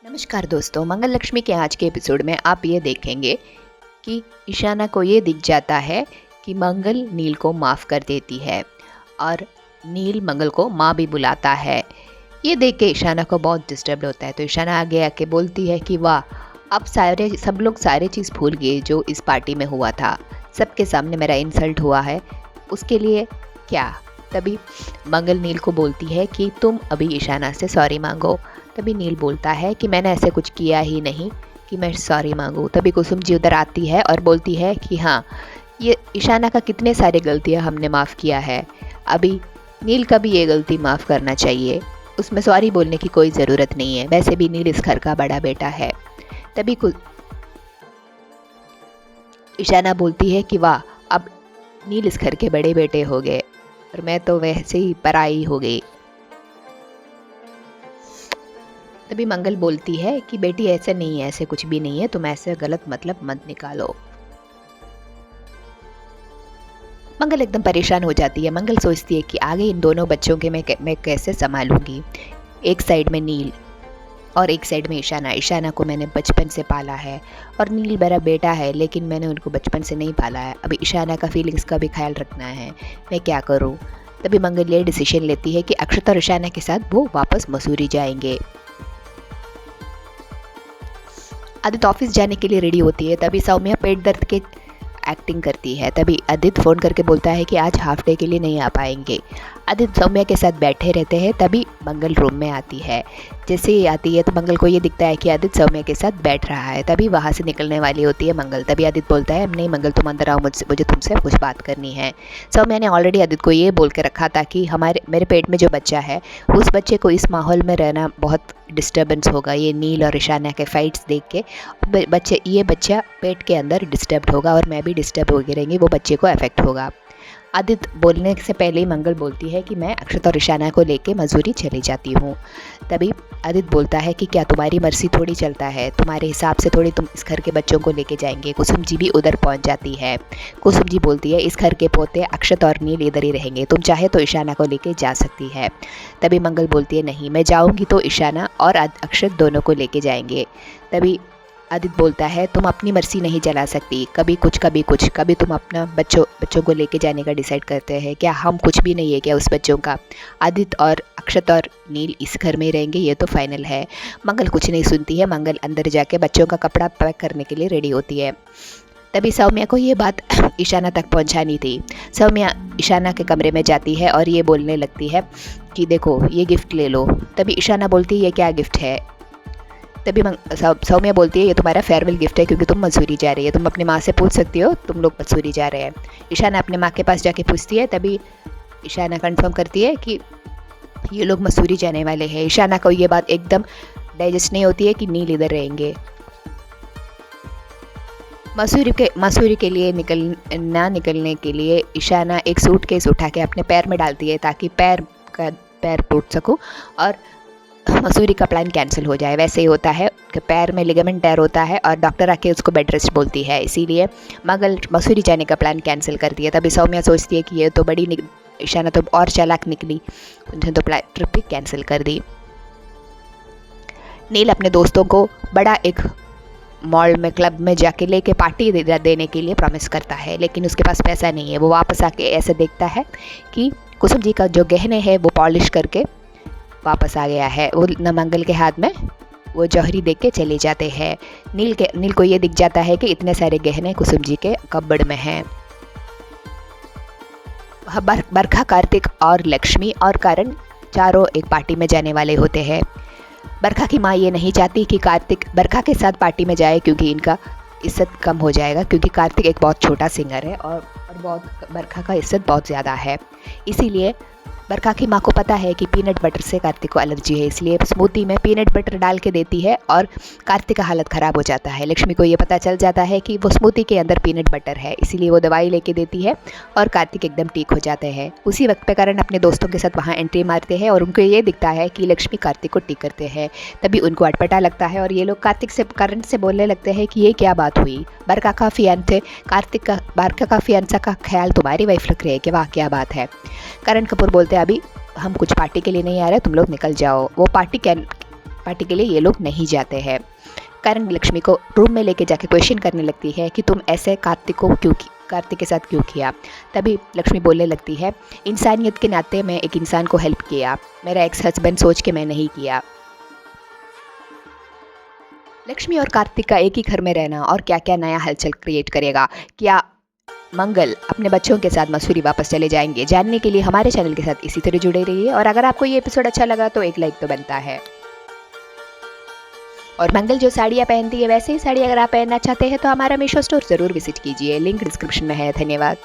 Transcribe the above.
नमस्कार दोस्तों, मंगल लक्ष्मी के आज के एपिसोड में आप ये देखेंगे कि ईशाना को ये दिख जाता है कि मंगल नील को माफ़ कर देती है और नील मंगल को माँ भी बुलाता है। ये देख के ईशाना को बहुत डिस्टर्ब होता है, तो ईशाना आगे आके बोलती है कि वाह, अब सब लोग सारे चीज़ भूल गए जो इस पार्टी में हुआ था। सबके सामने मेरा इंसल्ट हुआ है, उसके लिए क्या। तभी मंगल नील को बोलती है कि तुम अभी ईशाना से सॉरी मांगो। तभी नील बोलता है कि मैंने ऐसे कुछ किया ही नहीं कि मैं सॉरी मांगूँ। तभी कुसुम जी उधर आती है और बोलती है कि हाँ, ये ईशाना का कितने सारे गलतियाँ हमने माफ़ किया है, अभी नील का भी ये गलती माफ़ करना चाहिए, उसमें सॉरी बोलने की कोई ज़रूरत नहीं है, वैसे भी नील इस घर का बड़ा बेटा है। तभी ईशाना बोलती है कि वाह, अब नील इस घर के बड़े बेटे हो गए और मैं तो वैसे ही पराई हो गई। तभी मंगल बोलती है कि बेटी ऐसे नहीं है, ऐसे कुछ भी नहीं है, तुम ऐसे गलत मतलब मत निकालो। मंगल एकदम परेशान हो जाती है। मंगल सोचती है कि आगे इन दोनों बच्चों के मैं कैसे संभालूंगी। एक साइड में नील और एक साइड में ईशाना। ईशाना को मैंने बचपन से पाला है और नील मेरा बेटा है, लेकिन मैंने उनको बचपन से नहीं पाला है। अभी ईशाना का फीलिंग्स का भी ख्याल रखना है, मैं क्या करूं। तभी मंगल ये डिसीजन लेती है कि अक्षत और ईशाना के साथ वो वापस मसूरी जाएंगे। आदित्य ऑफिस जाने के लिए रेडी होती है। तभी सौम्या पेट दर्द के एक्टिंग करती है। तभी आदित्य फ़ोन करके बोलता है कि आज हाफ डे के लिए नहीं आ पाएंगे। आदित्य सौम्या के साथ बैठे रहते हैं। तभी मंगल रूम में आती है। जैसे ही आती है तो मंगल को ये दिखता है कि आदित्य सौम्या के साथ बैठ रहा है। तभी वहाँ से निकलने वाली होती है मंगल। तभी आदित्य बोलता है, नहीं मंगल, तुम अंदर आओ, मुझे तुमसे कुछ बात करनी है। सौम्या ने ऑलरेडी आदित्य को ये बोल के रखा था कि मेरे पेट में जो बच्चा है, उस बच्चे को इस माहौल में रहना बहुत डिस्टर्बेंस होगा। ये नील और ईशाना के फाइट्स देख के ये बच्चा पेट के अंदर डिस्टर्ब होगा और मैं भी डिस्टर्ब होगी रहेंगी, वो बच्चे को अफेक्ट होगा। आदित्य बोलने से पहले ही मंगल बोलती है कि मैं अक्षत और ईशाना को लेके मसूरी चली जाती हूँ। तभी आदित्य बोलता है कि क्या तुम्हारी मर्जी थोड़ी चलता है, तुम्हारे हिसाब से थोड़ी तुम इस घर के बच्चों को लेके जाएंगे। कुसुम जी भी उधर पहुँच जाती है। कुसुम जी बोलती है, इस घर के पोते अक्षत और नील इधर ही रहेंगे, तुम चाहे तो ईशाना को लेके जा सकती है। तभी मंगल बोलती है, नहीं, मैं जाऊँगी तो ईशाना और अक्षत दोनों को लेके जाएंगे। तभी आदित्य बोलता है, तुम अपनी मर्जी नहीं चला सकती, कभी कुछ कभी कुछ, कभी तुम अपना बच्चों को लेके जाने का डिसाइड करते हैं, क्या हम कुछ भी नहीं है क्या उस बच्चों का। आदित्य और अक्षत और नील इस घर में रहेंगे, ये तो फाइनल है। मंगल कुछ नहीं सुनती है। मंगल अंदर जाके बच्चों का कपड़ा पैक करने के लिए रेडी होती है। तभी सौम्या को ये बात ईशाना तक पहुंचानी थी। सौम्या ईशाना के कमरे में जाती है और ये बोलने लगती है कि देखो, ये गिफ्ट ले लो। तभी ईशाना बोलती है, ये क्या गिफ्ट है। तभी सौम्या बोलती है, ये तुम्हारा फेयरवेल गिफ्ट है, क्योंकि तुम मसूरी जा रही है, तुम अपनी माँ से पूछ सकती हो, तुम लोग मसूरी जा रहे हैं। ईशाना अपने माँ के पास जाके पूछती है। तभी ईशाना कंफर्म करती है कि ये लोग मसूरी जाने वाले हैं। ईशाना को ये बात एकदम डाइजेस्ट नहीं होती है कि नील इधर रहेंगे। मसूरी के लिए निकलने के लिए ईशाना एक सूटकेस उठा के अपने पैर में डालती है, ताकि पैर टूट सकूं और मसूरी का प्लान कैंसिल हो जाए। वैसे ही होता है कि पैर में लिगामेंट टेयर होता है और डॉक्टर आके उसको बेड रेस्ट बोलती है, इसीलिए मंगल मसूरी जाने का प्लान कैंसिल करती है। तभी सौम्या सोचती है कि ये तो ईशाना तो और चालाक निकली, उन्होंने तो ट्रिप भी कैंसिल कर दी। नील अपने दोस्तों को बड़ा एक मॉल में क्लब में जाके लेके पार्टी देने के लिए प्रॉमिस करता है, लेकिन उसके पास पैसा नहीं है। वो वापस आके ऐसे देखता है कि कुसुम जी का जो गहने है वो पॉलिश करके वापस आ गया है। वो मंगल के हाथ में वो जौहरी देख के चले जाते हैं। नील को ये दिख जाता है कि इतने सारे गहने कुसुम जी के कपबोर्ड में हैं। बरखा, कार्तिक और लक्ष्मी और करण चारों एक पार्टी में जाने वाले होते हैं। बरखा की माँ ये नहीं चाहती कि कार्तिक बरखा के साथ पार्टी में जाए, क्योंकि इनका इज्जत कम हो जाएगा, क्योंकि कार्तिक एक बहुत छोटा सिंगर है और बरखा का इज्जत बहुत ज़्यादा है। इसीलिए बरखा की माँ को पता है कि पीनट बटर से कार्तिक को एलर्जी है, इसलिए स्मूदी में पीनट बटर डाल के देती है और कार्तिक का हालत ख़राब हो जाता है। लक्ष्मी को ये पता चल जाता है कि वो स्मूदी के अंदर पीनट बटर है, इसीलिए वो दवाई लेके देती है और कार्तिक एकदम ठीक हो जाते हैं। उसी वक्त पे करण अपने दोस्तों के साथ वहाँ एंट्री मारते हैं और उनको ये दिखता है कि लक्ष्मी कार्तिक को ठीक करते हैं। तभी उनको अटपटा लगता है और ये लोग करण से बोलने लगते हैं कि ये क्या बात हुई, बरखा का फियांसा का ख्याल तुम्हारी वाइफ रख रही है कि वाह क्या बात है। करण कपूर बोलते हैं, अभी हम कुछ पार्टी के लिए नहीं आ रहे, तुम लोग निकल जाओ। वो पार्टी पार्टी के लिए ये लोग नहीं जाते हैं। करण लक्ष्मी को रूम में लेके जाके क्वेश्चन करने लगती है कि तुम ऐसे कार्तिक के साथ क्यों किया। तभी लक्ष्मी बोलने लगती है, इंसानियत के नाते मैं एक इंसान को हेल्प किया, मेरा एक्स हस्बैंड सोच के मैं नहीं किया। लक्ष्मी और कार्तिक का एक ही घर में रहना और क्या क्या नया हलचल क्रिएट करेगा। क्या मंगल अपने बच्चों के साथ मसूरी वापस चले जाएंगे? जानने के लिए हमारे चैनल के साथ इसी तरह जुड़े रहिए। और अगर आपको ये एपिसोड अच्छा लगा तो एक लाइक तो बनता है। और मंगल जो साड़ियाँ पहनती है वैसे ही साड़ी अगर आप पहनना चाहते हैं तो हमारा मीशो स्टोर ज़रूर विजिट कीजिए, लिंक डिस्क्रिप्शन में है। धन्यवाद।